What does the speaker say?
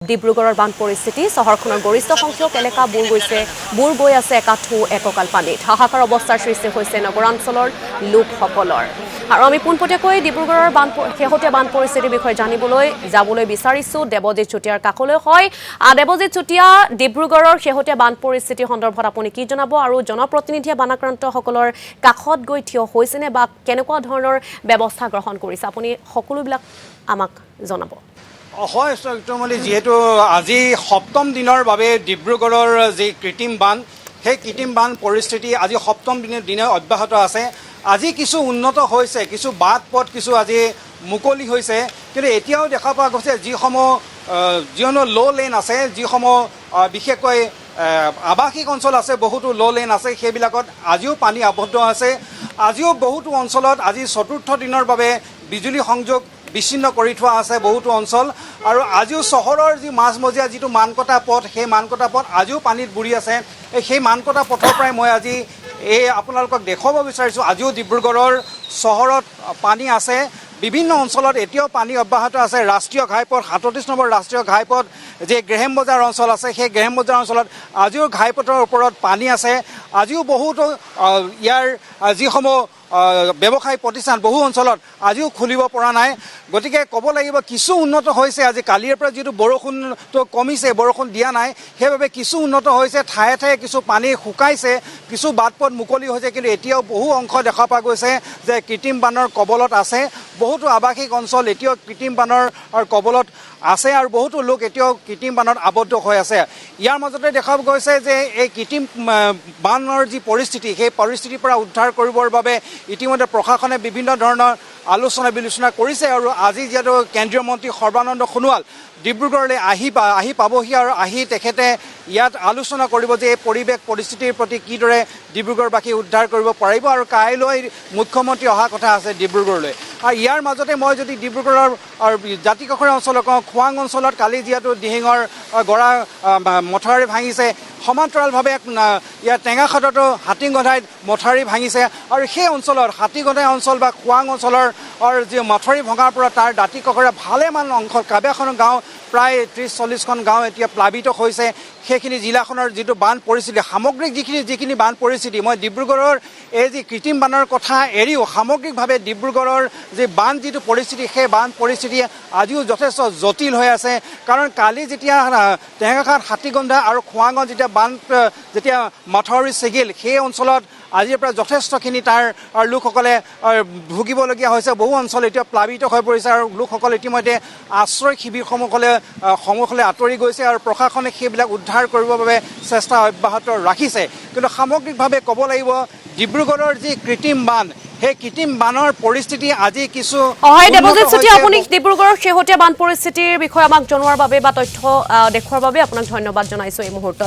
ডিব্ৰুগড়ৰ বান পৰিস্থিতি চহৰখনৰ গৰিষ্ঠ সংখ্যক এলেকা বুৰ গৈ আছে একাঠু এককাল পানীত হাহাকাৰ অৱস্থাৰ সৃষ্টি হৈছে নগৰাঞ্চলৰ লোকসকলৰ আৰু আমি পোনপটীয়াকৈ ডিব্ৰুগড়ৰ শেহতীয়া বান পৰিস্থিতিৰ বিষয়ে যাবলৈ বিচাৰিছো দেৱজিৎ চুটিয়াৰ কাকলৈ হয় দেৱজিৎ চুটিয়া ডিব্ৰুগড়ৰ শেহতীয়া বান পৰিস্থিতি সন্দৰ্ভত আপুনি কি জনাব আৰু জনপ্ৰতিনিধিয়ে বানাক্ৰান্তসকলৰ কাষত গৈ থিয় হৈছেনে বা কেনেকুৱা ধৰণৰ ব্যৱস্থা গ্ৰহণ কৰিছে আপুনি সকলোবিলাক আমাক জনাব হয় সত্যমণি যেহেতু আজি সপ্তম দিনৰ বাবে ডিব্ৰুগড়ৰ যি কৃত্ৰিম বান সেই কৃত্ৰিম বান পৰিস্থিতি আজি সপ্তম দিনে অব্যাহত আছে আজি কিছু উন্নত হৈছে কিছু বাট পথ কিছু আজি মুকলি হৈছে কিন্তু এতিয়াও দেখা পোৱা গৈছে যিসমূহ ল' লেন আছে যিসমূহ বিশেষকৈ আৱাসিক অঞ্চল আছে বহুতো ল' লেন আছে সেইবিলাকত আজিও পানী আবদ্ধ আছে আজিও বহুতো অঞ্চলত আজি চতুৰ্থ দিনৰ বাবে বিজুলী সংযোগ বিচ্ছিন্ন কৰি থোৱা আছে বহুতো অঞ্চল আৰু আজিও চহৰৰ যি মাজমজিয়া যিটো মানকটা পথ সেই মানকটা পথ আজিও পানীত বুৰি আছে সেই মানকটা পথৰ পৰাই মই আজি আপোনালোকক দেখুৱাব বিচাৰিছোঁ আজিও ডিব্ৰুগড়ৰ চহৰত পানী আছে বিভিন্ন অঞ্চলত এতিয়াও পানী অব্যাহত আছে ৰাষ্ট্ৰীয় ঘাইপথ ৩৭ নম্বৰ ৰাষ্ট্ৰীয় ঘাইপথ যে গ্ৰেহেম বজাৰ অঞ্চল আছে সেই গ্ৰেহেম বজাৰ অঞ্চলত আজিও ঘাইপথৰ ওপৰত পানী আছে আজিও বহুতো ইয়াৰ যিসমূহ ব্যৱসায়ী প্ৰতিষ্ঠান বহু অঞ্চলত আজিও খুলিব পৰা নাই গতিকে ক'ব লাগিব কিছু উন্নত হৈছে আজি কালিৰ পৰা যিটো বৰষুণটো কমিছে বৰষুণ দিয়া নাই সেইবাবে কিছু উন্নত হৈছে ঠায়ে ঠায়ে কিছু পানী শুকাইছে কিছু বাট পথ মুকলি হৈছে কিন্তু এতিয়াও বহু অংশ দেখা পোৱা গৈছে যে কৃত্ৰিম বানৰ কবলত আছে বহুতো আৱাসিক অঞ্চল এতিয়াও কৃত্ৰিম বানৰ কবলত আছে আৰু বহুতো লোক এতিয়াও কৃত্ৰিম বানত আবদ্ধ হৈ আছে ইয়াৰ মাজতে দেখা গৈছে যে এই কৃত্ৰিম বানৰ যি পৰিস্থিতি সেই পৰিস্থিতিৰ পৰা উদ্ধাৰ কৰিবৰ বাবে ইতিমধ্যে প্ৰশাসনে বিভিন্ন ধৰণৰ আলোচনা বিলোচনা কৰিছে আৰু আজি যিহেতু কেন্দ্ৰীয় মন্ত্ৰী সৰ্বানন্দ সোণোৱাল ডিব্ৰুগড়লৈ আহি পাবহি আৰু আহি তেখেতে ইয়াত আলোচনা কৰিব যে এই পৰিস্থিতিৰ প্ৰতি কিদৰে ডিব্ৰুগড়বাসী উদ্ধাৰ কৰিব পাৰিব আৰু কাইলৈ মুখ্যমন্ত্ৰী অহা কথা আছে ডিব্ৰুগড়লৈ আৰু ইয়াৰ মাজতে মই যদি ডিব্ৰুগড়ৰ জাতিকাষৰীয়া অঞ্চলত কওঁ খোৱাং অঞ্চলত কালি যিহেতু দিহিঙৰ গৰা মথাউৰি ভাঙিছে সমান্তৰালভাৱে ইয়াৰ টেঙাখাটতো হাতীগন্ধাইত মথাউৰি ভাঙিছে আৰু সেই অঞ্চলত হাতীগন্ধাই অঞ্চল বা খোৱাং অঞ্চলৰ যি মথাউৰি ভঙাৰ পৰা তাৰ দাঁতিকাষৰীয়া ভালেমান অংশ কেইবাখনো গাঁও প্ৰায় ৩০-৪০খন গাঁও এতিয়া প্লাৱিত হৈছে সেইখিনি জিলাখনৰ যিটো বান পৰিস্থিতি সামগ্ৰিক যিখিনি বান পৰিস্থিতি মই ডিব্ৰুগড়ৰ এই যি কৃত্ৰিম বানৰ কথা এৰিও সামগ্ৰিকভাৱে ডিব্ৰুগড়ৰ যি বান যিটো পৰিস্থিতি সেই বান পৰিস্থিতি আজিও যথেষ্ট জটিল হৈ আছে কাৰণ কালি যেতিয়া টেঙাখাট হাতীগন্ধা আৰু খোৱাঙত যেতিয়া মথাউৰি ছিগিল সেই অঞ্চলত আজিৰ পৰা যথেষ্টখিনি তাৰ লোকসকলে ভুগিবলগীয়া হৈছে বহু অঞ্চল এতিয়া প্লাৱিত হৈ পৰিছে আৰু লোকসকল ইতিমধ্যে আশ্ৰয় শিবিৰসমূহলৈ আঁতৰি গৈছে আৰু প্ৰশাসনে সেইবিলাক উদ্ধাৰ কৰিবৰ বাবে চেষ্টা অব্যাহত ৰাখিছে কিন্তু সামগ্ৰিকভাৱে ক'ব লাগিব ডিব্ৰুগড়ৰ যি কৃত্ৰিম বান সেই কৃত্ৰিম বানৰ পৰিস্থিতি আজি কিছু দেৱজিৎ চুটিয়া আপুনি ডিব্ৰুগড়ৰ শেহতীয়া বান পৰিস্থিতিৰ বিষয়ে আমাক জনোৱাৰ বাবে বা তথ্য দেখুৱাৰ বাবে আপোনাক ধন্যবাদ জনাইছোঁ এই মুহূৰ্তত